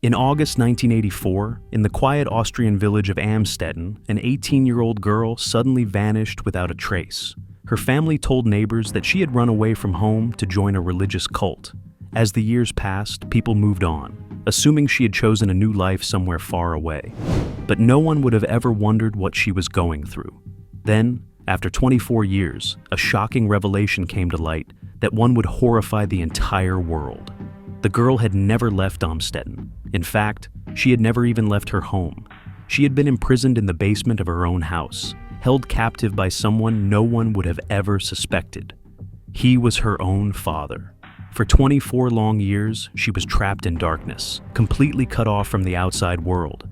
In August 1984, in the quiet Austrian village of Amstetten, an 18-year-old girl suddenly vanished without a trace. Her family told neighbors that she had run away from home to join a religious cult. As the years passed, people moved on, assuming she had chosen a new life somewhere far away. But no one would have ever wondered what she was going through. Then, after 24 years, a shocking revelation came to light that one would horrify the entire world. The girl had never left Amstetten. In fact, she had never even left her home. She had been imprisoned in the basement of her own house, held captive by someone no one would have ever suspected. He was her own father. For 24 long years, she was trapped in darkness, completely cut off from the outside world.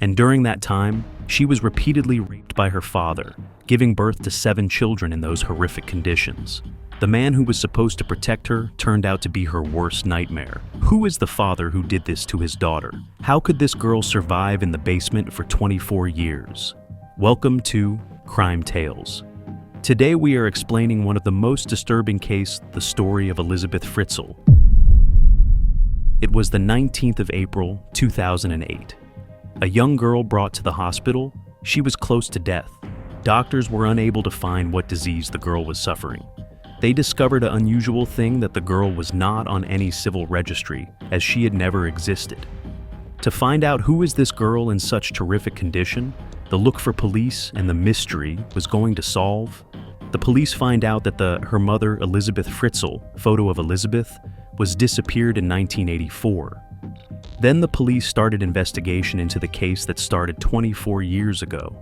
And during that time, she was repeatedly raped by her father, giving birth to 7 children in those horrific conditions. The man who was supposed to protect her turned out to be her worst nightmare. Who is the father who did this to his daughter? How could this girl survive in the basement for 24 years? Welcome to Crime Tales. Today we are explaining one of the most disturbing cases, the story of Elisabeth Fritzl. It was the 19th of April, 2008. A young girl brought to the hospital. She was close to death. Doctors were unable to find what disease the girl was suffering. They discovered an unusual thing that the girl was not on any civil registry, as she had never existed. To find out who is this girl in such terrific condition, the look for police and the mystery was going to solve. The police find out that her mother, Elisabeth Fritzl, photo of Elisabeth, was disappeared in 1984. Then the police started investigation into the case that started 24 years ago.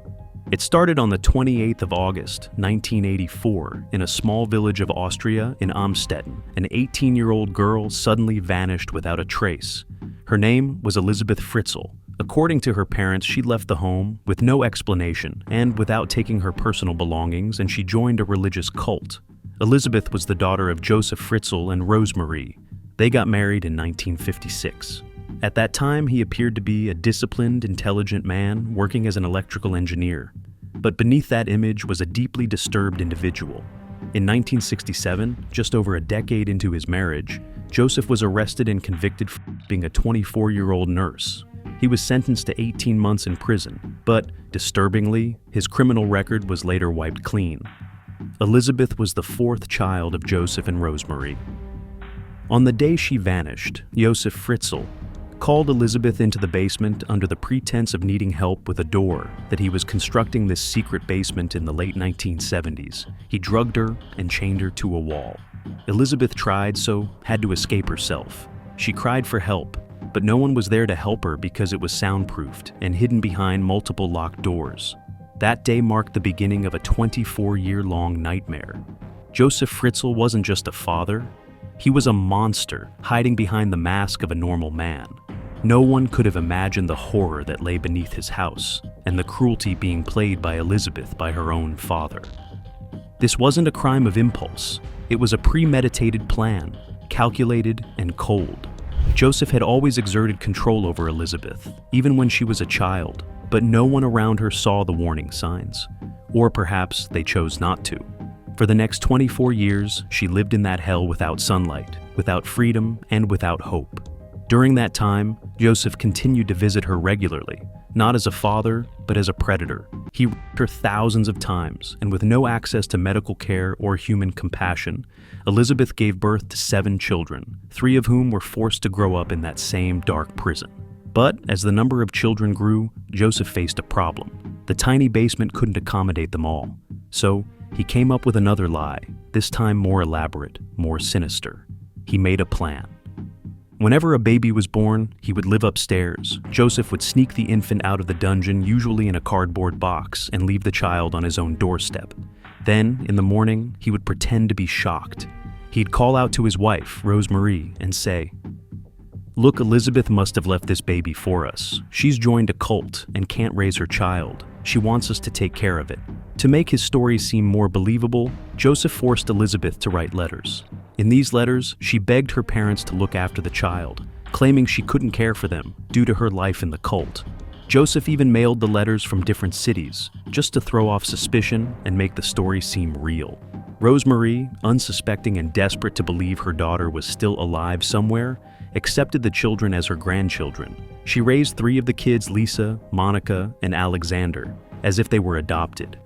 It started on the 28th of August, 1984, in a small village of Austria in Amstetten. An 18-year-old girl suddenly vanished without a trace. Her name was Elisabeth Fritzl. According to her parents, she left the home with no explanation and without taking her personal belongings, and she joined a religious cult. Elisabeth was the daughter of Joseph Fritzl and Rosemarie. They got married in 1956. At that time, he appeared to be a disciplined, intelligent man working as an electrical engineer. But beneath that image was a deeply disturbed individual. In 1967, just over a decade into his marriage, Joseph was arrested and convicted for being a 24-year-old nurse. He was sentenced to 18 months in prison, but, disturbingly, his criminal record was later wiped clean. Elisabeth was the 4th child of Joseph and Rosemarie. On the day she vanished, Joseph Fritzl called Elisabeth into the basement under the pretense of needing help with a door that he was constructing this secret basement in the late 1970s. He drugged her and chained her to a wall. Elisabeth tried, so had to escape herself. She cried for help, but no one was there to help her because it was soundproofed and hidden behind multiple locked doors. That day marked the beginning of a 24-year-long nightmare. Joseph Fritzl wasn't just a father. He was a monster hiding behind the mask of a normal man. No one could have imagined the horror that lay beneath his house and the cruelty being played by Elisabeth by her own father. This wasn't a crime of impulse. It was a premeditated plan, calculated and cold. Joseph had always exerted control over Elisabeth, even when she was a child, but no one around her saw the warning signs. Or perhaps they chose not to. For the next 24 years, she lived in that hell without sunlight, without freedom, and without hope. During that time, Joseph continued to visit her regularly, not as a father, but as a predator. He raped her thousands of times, and with no access to medical care or human compassion, Elisabeth gave birth to 7 children, 3 of whom were forced to grow up in that same dark prison. But as the number of children grew, Joseph faced a problem. The tiny basement couldn't accommodate them all. So he came up with another lie, this time more elaborate, more sinister. He made a plan. Whenever a baby was born, he would live upstairs. Joseph would sneak the infant out of the dungeon, usually in a cardboard box, and leave the child on his own doorstep. Then, in the morning, he would pretend to be shocked. He'd call out to his wife, Rosemarie, and say, "Look, Elisabeth must have left this baby for us. She's joined a cult and can't raise her child. She wants us to take care of it." To make his story seem more believable, Joseph forced Elisabeth to write letters. In these letters, she begged her parents to look after the child, claiming she couldn't care for them due to her life in the cult. Joseph even mailed the letters from different cities, just to throw off suspicion and make the story seem real. Rosemarie, unsuspecting and desperate to believe her daughter was still alive somewhere, accepted the children as her grandchildren. She raised 3 of the kids, Lisa, Monica, and Alexander, as if they were adopted.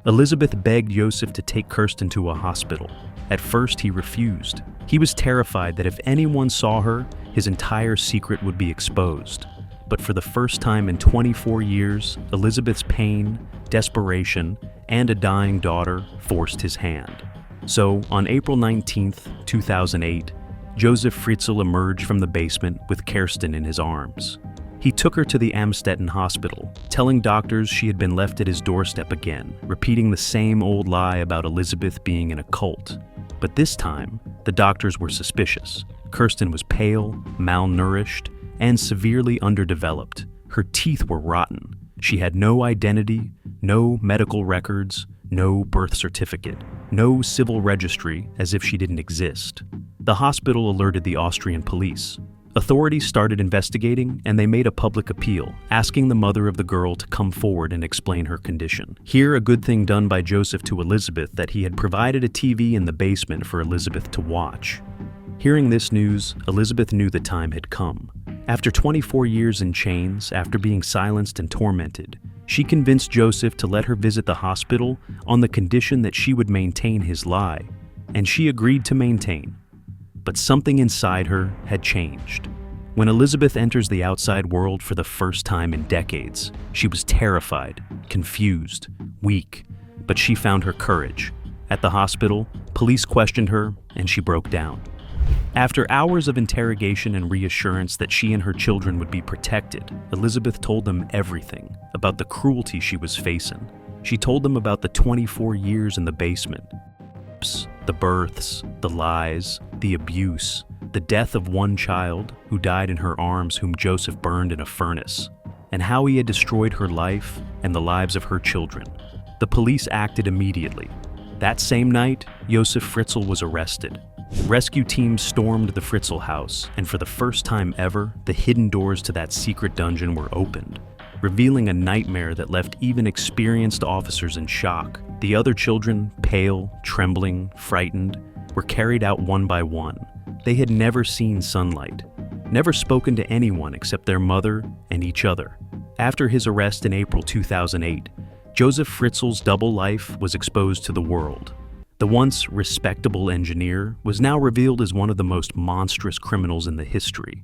Elisabeth begged Josef to take Kirsten to a hospital. At first, he refused. He was terrified that if anyone saw her, his entire secret would be exposed. But for the first time in 24 years, Elisabeth's pain, desperation, and a dying daughter forced his hand. So, on April 19, 2008, Josef Fritzl emerged from the basement with Kirsten in his arms. He took her to the Amstetten hospital, telling doctors she had been left at his doorstep again, repeating the same old lie about Elisabeth being in a cult. But this time, the doctors were suspicious. Kirsten was pale, malnourished, and severely underdeveloped. Her teeth were rotten. She had no identity, no medical records, no birth certificate, no civil registry, as if she didn't exist. The hospital alerted the Austrian police. Authorities started investigating, and they made a public appeal, asking the mother of the girl to come forward and explain her condition. Here, a good thing done by Josef to Elisabeth that he had provided a TV in the basement for Elisabeth to watch. Hearing this news, Elisabeth knew the time had come. After 24 years in chains, after being silenced and tormented, she convinced Josef to let her visit the hospital on the condition that she would maintain his lie, and she agreed to maintain. But something inside her had changed. When Elisabeth enters the outside world for the first time in decades, she was terrified, confused, weak, but she found her courage. At the hospital, police questioned her, and she broke down. After hours of interrogation and reassurance that she and her children would be protected, Elisabeth told them everything about the cruelty she was facing. She told them about the 24 years in the basement, the births, the lies, the abuse, the death of one child who died in her arms whom Josef burned in a furnace, and how he had destroyed her life and the lives of her children. The police acted immediately. That same night, Josef Fritzl was arrested. Rescue teams stormed the Fritzl house, and for the first time ever, the hidden doors to that secret dungeon were opened, revealing a nightmare that left even experienced officers in shock. The other children, pale, trembling, frightened, were carried out one by one. They had never seen sunlight, never spoken to anyone except their mother and each other. After his arrest in April 2008, Josef Fritzl's double life was exposed to the world. The once respectable engineer was now revealed as one of the most monstrous criminals in the history.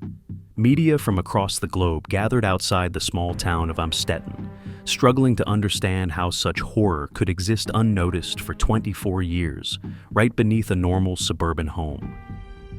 Media from across the globe gathered outside the small town of Amstetten, struggling to understand how such horror could exist unnoticed for 24 years, right beneath a normal suburban home.